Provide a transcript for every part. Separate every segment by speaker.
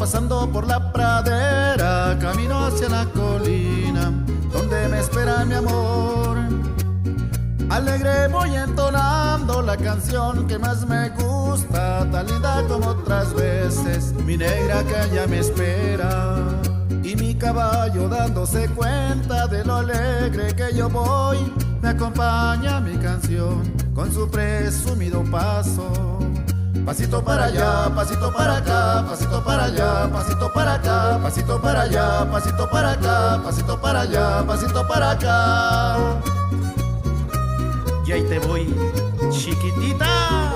Speaker 1: pasando por la pradera, camino hacia la colina, donde me espera mi amor. Alegre voy entonando la canción que más me gusta, tan linda como otras veces, mi negra que allá me espera. Y mi caballo dándose cuenta de lo alegre que yo voy, me acompaña mi canción con su presumido paso. Pasito para allá, pasito para acá, pasito para allá, pasito para acá, pasito para allá, pasito para acá, pasito para allá, pasito para acá. Y ahí te voy, chiquitita.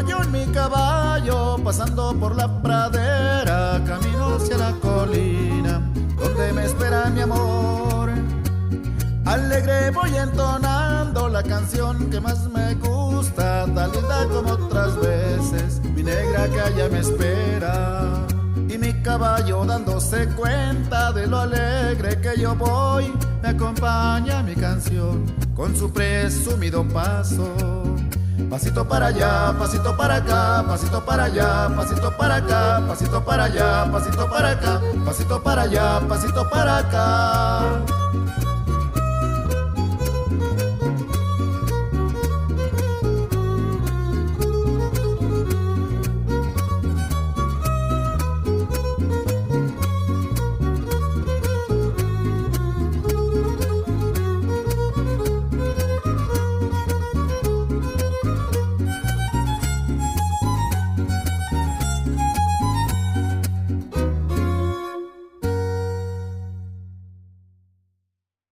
Speaker 1: Yo en mi caballo, pasando por la pradera, camino hacia la colina, donde me espera mi amor. Alegre voy entonando la canción que más me gusta, tan linda como otras veces, mi negra que allá me espera. Y mi caballo dándose cuenta de lo alegre que yo voy, me acompaña mi canción con su presumido paso. Pasito para allá, pasito para acá, pasito para allá, pasito para acá, pasito para allá, pasito para acá, pasito para allá, pasito para acá.